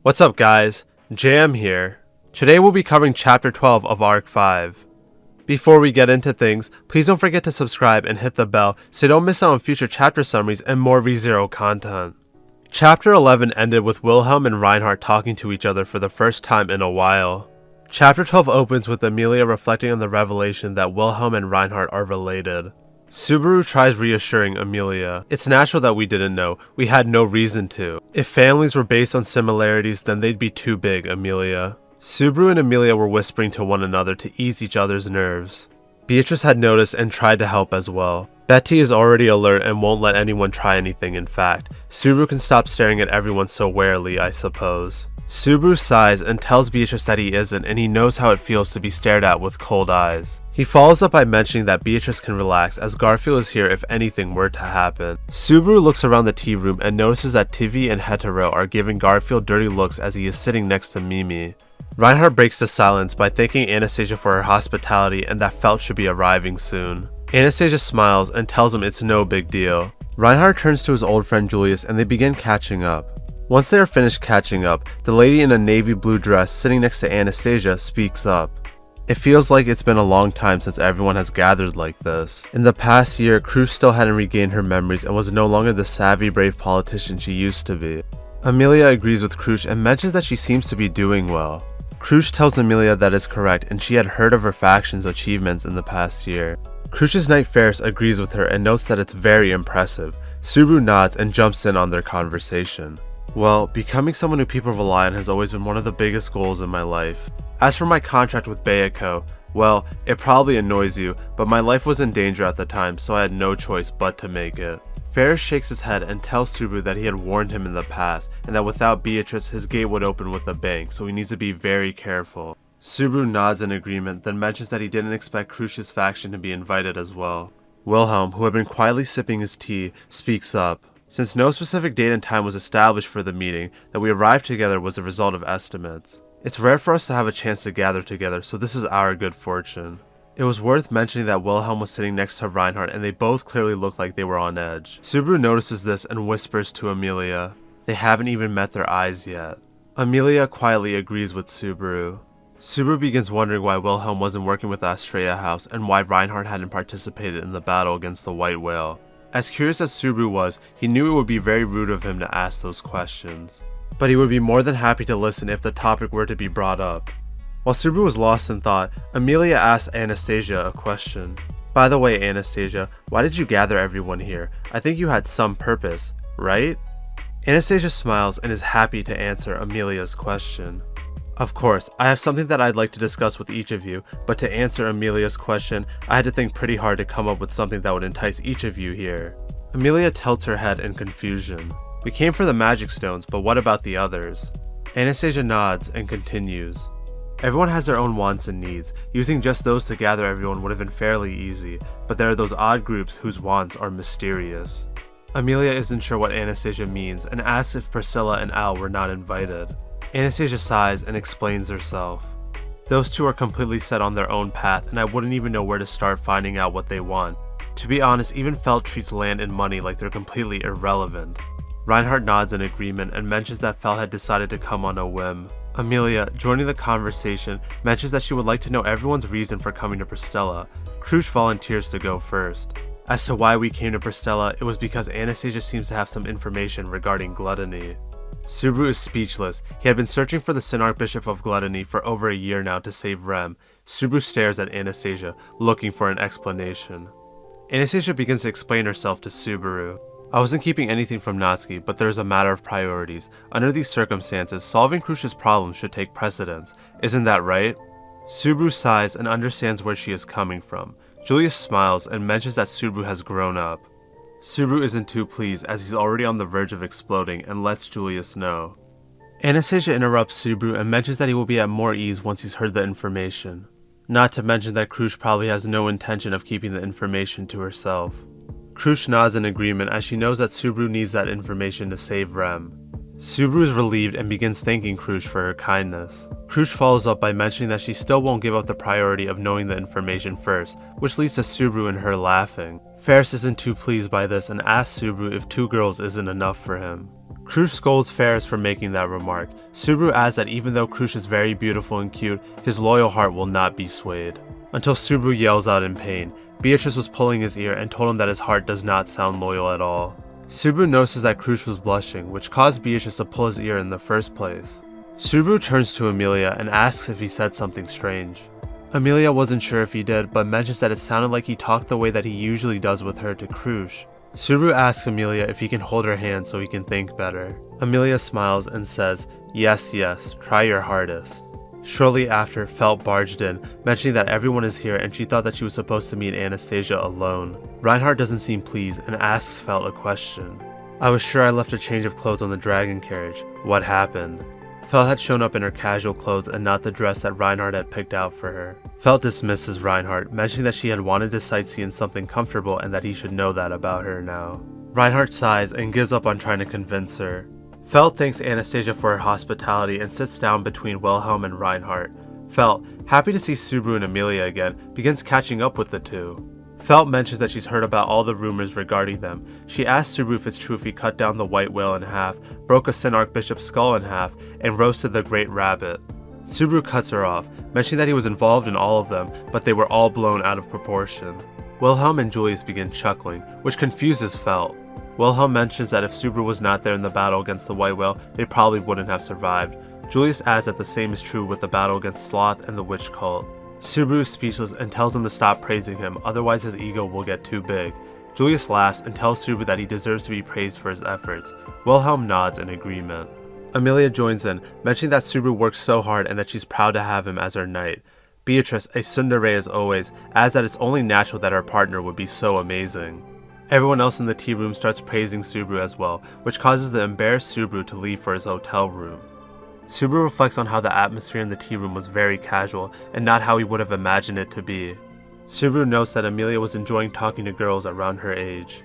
What's up guys, JM here. Today we'll be covering Chapter 12 of Arc 5. Before we get into things, please don't forget to subscribe and hit the bell so you don't miss out on future chapter summaries and more ReZero content. Chapter 11 ended with Wilhelm and Reinhardt talking to each other for the first time in a while. Chapter 12 opens with Emilia reflecting on the revelation that Wilhelm and Reinhardt are related. Subaru tries reassuring Emilia. It's natural that we didn't know. We had no reason to. If families were based on similarities, then they'd be too big, Emilia. Subaru and Emilia were whispering to one another to ease each other's nerves. Beatrice had noticed and tried to help as well. Betty is already alert and won't let anyone try anything. In fact, Subaru can stop staring at everyone so warily, I suppose. Subaru sighs and tells Beatrice that he isn't, and he knows how it feels to be stared at with cold eyes. He follows up by mentioning that Beatrice can relax as Garfield is here if anything were to happen. Subaru looks around the tea room and notices that Tivi and Hetero are giving Garfield dirty looks as he is sitting next to Mimi. Reinhardt breaks the silence by thanking Anastasia for her hospitality and that Felt should be arriving soon. Anastasia smiles and tells him it's no big deal. Reinhardt turns to his old friend Julius and they begin catching up. Once they are finished catching up, the lady in a navy blue dress sitting next to Anastasia speaks up. It feels like it's been a long time since everyone has gathered like this. In the past year, Krusz still hadn't regained her memories and was no longer the savvy, brave politician she used to be. Emilia agrees with Krusz and mentions that she seems to be doing well. Krusz tells Emilia that is correct and she had heard of her faction's achievements in the past year. Krusz's Knight Ferris agrees with her and notes that it's very impressive. Subaru nods and jumps in on their conversation. Well, becoming someone who people rely on has always been one of the biggest goals in my life. As for my contract with Bayako, well, it probably annoys you, but my life was in danger at the time, so I had no choice but to make it. Ferris shakes his head and tells Subaru that he had warned him in the past, and that without Beatrice, his gate would open with a bang, so he needs to be very careful. Subaru nods in agreement, then mentions that he didn't expect Krusz's faction to be invited as well. Wilhelm, who had been quietly sipping his tea, speaks up. Since no specific date and time was established for the meeting, that we arrived together was the result of estimates. It's rare for us to have a chance to gather together, so this is our good fortune. It was worth mentioning that Wilhelm was sitting next to Reinhardt and they both clearly looked like they were on edge. Subaru notices this and whispers to Emilia. They haven't even met their eyes yet. Emilia quietly agrees with Subaru. Subaru begins wondering why Wilhelm wasn't working with the Astrea House and why Reinhardt hadn't participated in the battle against the White Whale. As curious as Subaru was, he knew it would be very rude of him to ask those questions. But he would be more than happy to listen if the topic were to be brought up. While Subaru was lost in thought, Emilia asked Anastasia a question. By the way, Anastasia, why did you gather everyone here? I think you had some purpose, right? Anastasia smiles and is happy to answer Emilia's question. Of course, I have something that I'd like to discuss with each of you, but to answer Emilia's question, I had to think pretty hard to come up with something that would entice each of you here. Emilia tilts her head in confusion. We came for the magic stones, but what about the others? Anastasia nods and continues. Everyone has their own wants and needs. Using just those to gather everyone would have been fairly easy, but there are those odd groups whose wants are mysterious. Emilia isn't sure what Anastasia means and asks if Priscilla and Al were not invited. Anastasia sighs and explains herself. Those two are completely set on their own path and I wouldn't even know where to start finding out what they want. To be honest, even Felt treats land and money like they're completely irrelevant. Reinhardt nods in agreement and mentions that Felt had decided to come on a whim. Emilia, joining the conversation, mentions that she would like to know everyone's reason for coming to Pristella. Krusz volunteers to go first. As to why we came to Pristella, it was because Anastasia seems to have some information regarding gluttony. Subaru is speechless. He had been searching for the Sin Archbishop of Gluttony for over a year now to save Rem. Subaru stares at Anastasia, looking for an explanation. Anastasia begins to explain herself to Subaru. I wasn't keeping anything from Natsuki, but there's a matter of priorities. Under these circumstances, solving Krusz's problems should take precedence. Isn't that right? Subaru sighs and understands where she is coming from. Julius smiles and mentions that Subaru has grown up. Subaru isn't too pleased as he's already on the verge of exploding and lets Julius know. Anastasia interrupts Subaru and mentions that he will be at more ease once he's heard the information. Not to mention that Krusz probably has no intention of keeping the information to herself. Krusz nods in agreement as she knows that Subaru needs that information to save Rem. Subaru is relieved and begins thanking Krusz for her kindness. Krusz follows up by mentioning that she still won't give up the priority of knowing the information first, which leads to Subaru and her laughing. Ferris isn't too pleased by this and asks Subaru if 2 girls isn't enough for him. Krush scolds Ferris for making that remark. Subaru adds that even though Krush is very beautiful and cute, his loyal heart will not be swayed. Until Subaru yells out in pain. Beatrice was pulling his ear and told him that his heart does not sound loyal at all. Subaru notices that Krush was blushing, which caused Beatrice to pull his ear in the first place. Subaru turns to Emilia and asks if he said something strange. Emilia wasn't sure if he did, but mentions that it sounded like he talked the way that he usually does with her to Krush. Subaru asks Emilia if he can hold her hand so he can think better. Emilia smiles and says, yes, try your hardest. Shortly after, Felt barged in, mentioning that everyone is here and she thought that she was supposed to meet Anastasia alone. Reinhardt doesn't seem pleased and asks Felt a question. I was sure I left a change of clothes on the dragon carriage. What happened? Felt had shown up in her casual clothes and not the dress that Reinhardt had picked out for her. Felt dismisses Reinhardt, mentioning that she had wanted to sightsee in something comfortable and that he should know that about her now. Reinhardt sighs and gives up on trying to convince her. Felt thanks Anastasia for her hospitality and sits down between Wilhelm and Reinhardt. Felt, happy to see Subaru and Emilia again, begins catching up with the two. Felt mentions that she's heard about all the rumors regarding them. She asks Subaru if it's true if he cut down the white whale in half, broke a Sin Archbishop's skull in half, and roasted the great rabbit. Subaru cuts her off, mentioning that he was involved in all of them, but they were all blown out of proportion. Wilhelm and Julius begin chuckling, which confuses Felt. Wilhelm mentions that if Subaru was not there in the battle against the white whale, they probably wouldn't have survived. Julius adds that the same is true with the battle against Sloth and the witch cult. Subaru is speechless and tells him to stop praising him, otherwise his ego will get too big. Julius laughs and tells Subaru that he deserves to be praised for his efforts. Wilhelm nods in agreement. Emilia joins in, mentioning that Subaru works so hard and that she's proud to have him as her knight. Beatrice, a tsundere as always, adds that it's only natural that her partner would be so amazing. Everyone else in the tea room starts praising Subaru as well, which causes the embarrassed Subaru to leave for his hotel room. Subaru reflects on how the atmosphere in the tea room was very casual and not how he would have imagined it to be. Subaru notes that Emilia was enjoying talking to girls around her age.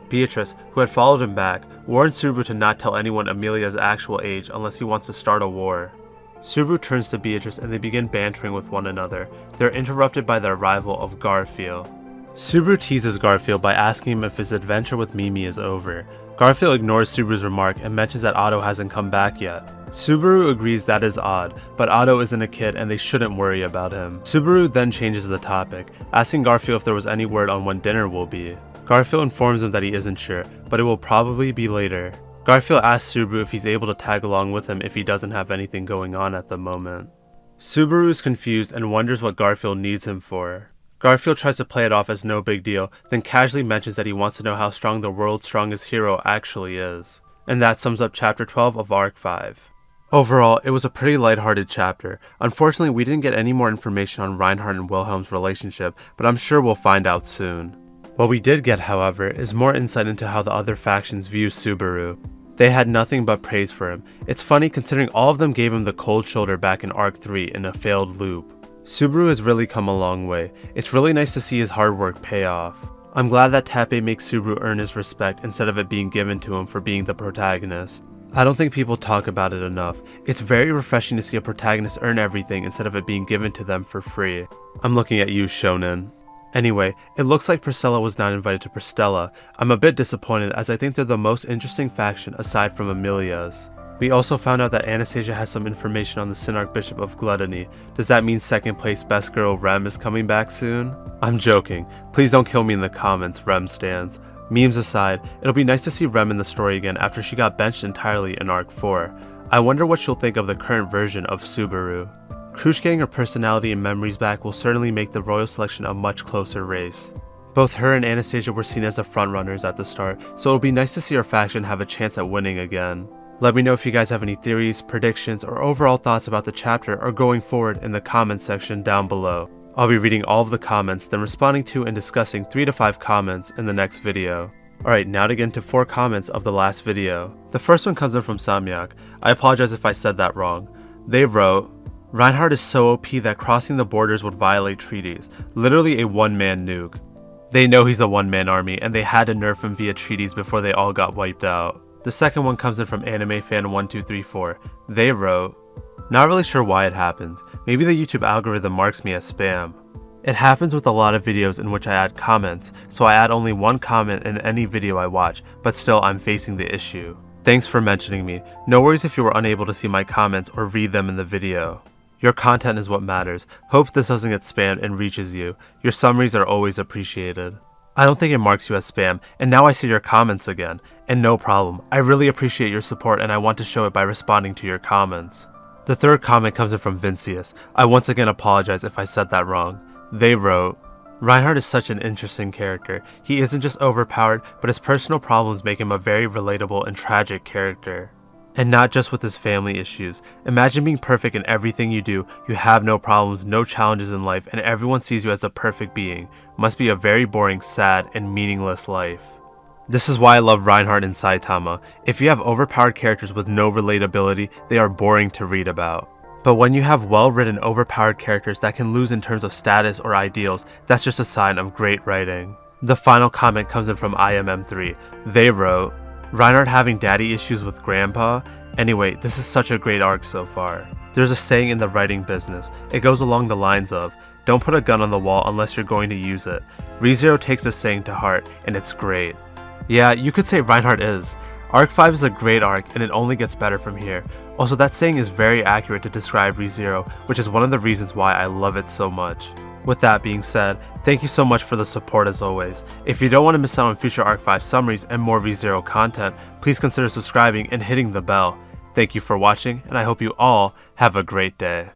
Beatrice, who had followed him back, warns Subaru to not tell anyone Emilia's actual age unless he wants to start a war. Subaru turns to Beatrice and they begin bantering with one another. They're interrupted by the arrival of Garfield. Subaru teases Garfield by asking him if his adventure with Mimi is over. Garfield ignores Subaru's remark and mentions that Otto hasn't come back yet. Subaru agrees that is odd, but Otto isn't a kid and they shouldn't worry about him. Subaru then changes the topic, asking Garfield if there was any word on when dinner will be. Garfield informs him that he isn't sure, but it will probably be later. Garfield asks Subaru if he's able to tag along with him if he doesn't have anything going on at the moment. Subaru is confused and wonders what Garfield needs him for. Garfield tries to play it off as no big deal, then casually mentions that he wants to know how strong the world's strongest hero actually is. And that sums up Chapter 12 of Arc 5. Overall, it was a pretty lighthearted chapter. Unfortunately, we didn't get any more information on Reinhardt and Wilhelm's relationship, but I'm sure we'll find out soon. What we did get, however, is more insight into how the other factions view Subaru. They had nothing but praise for him. It's funny considering all of them gave him the cold shoulder back in Arc 3 in a failed loop. Subaru has really come a long way. It's really nice to see his hard work pay off. I'm glad that Tappei makes Subaru earn his respect instead of it being given to him for being the protagonist. I don't think people talk about it enough. It's very refreshing to see a protagonist earn everything instead of it being given to them for free. I'm looking at you, Shonen. Anyway, it looks like Priscilla was not invited to Pristella. I'm a bit disappointed as I think they're the most interesting faction aside from Emilia's. We also found out that Anastasia has some information on the Sin Archbishop of Gluttony. Does that mean second place best girl Rem is coming back soon? I'm joking. Please don't kill me in the comments, Rem stands. Memes aside, it'll be nice to see Rem in the story again after she got benched entirely in Arc 4. I wonder what she'll think of the current version of Subaru. Krush getting her personality and memories back will certainly make the royal selection a much closer race. Both her and Anastasia were seen as the frontrunners at the start, so it'll be nice to see our faction have a chance at winning again. Let me know if you guys have any theories, predictions, or overall thoughts about the chapter or going forward in the comments section down below. I'll be reading all of the comments, then responding to and discussing 3 to 5 comments in the next video. Alright, now to get into 4 comments of the last video. The first one comes in from Samyak. I apologize if I said that wrong. They wrote, Reinhardt is so OP that crossing the borders would violate treaties. Literally a one-man nuke. They know he's a one-man army, and they had to nerf him via treaties before they all got wiped out. The second one comes in from AnimeFan1234. They wrote, not really sure why it happens. Maybe the YouTube algorithm marks me as spam. It happens with a lot of videos in which I add comments, so I add only one comment in any video I watch, but still I'm facing the issue. Thanks for mentioning me. No worries if you were unable to see my comments or read them in the video. Your content is what matters. Hope this doesn't get spammed and reaches you. Your summaries are always appreciated. I don't think it marks you as spam, and now I see your comments again. And no problem. I really appreciate your support and I want to show it by responding to your comments. The third comment comes in from Vincius. I once again apologize if I said that wrong. They wrote, Reinhardt is such an interesting character. He isn't just overpowered, but his personal problems make him a very relatable and tragic character. And not just with his family issues. Imagine being perfect in everything you do, you have no problems, no challenges in life, and everyone sees you as the perfect being. Must be a very boring, sad, and meaningless life. This is why I love Reinhardt and Saitama. If you have overpowered characters with no relatability, they are boring to read about. But when you have well-written overpowered characters that can lose in terms of status or ideals, that's just a sign of great writing. The final comment comes in from IMM3. They wrote, Reinhardt having daddy issues with grandpa? Anyway, this is such a great arc so far. There's a saying in the writing business. It goes along the lines of, don't put a gun on the wall unless you're going to use it. ReZero takes this saying to heart, and it's great. Yeah, you could say Reinhardt is. Arc 5 is a great arc, and it only gets better from here. Also, that saying is very accurate to describe ReZero, which is one of the reasons why I love it so much. With that being said, thank you so much for the support as always. If you don't want to miss out on future Arc 5 summaries and more ReZero content, please consider subscribing and hitting the bell. Thank you for watching, and I hope you all have a great day.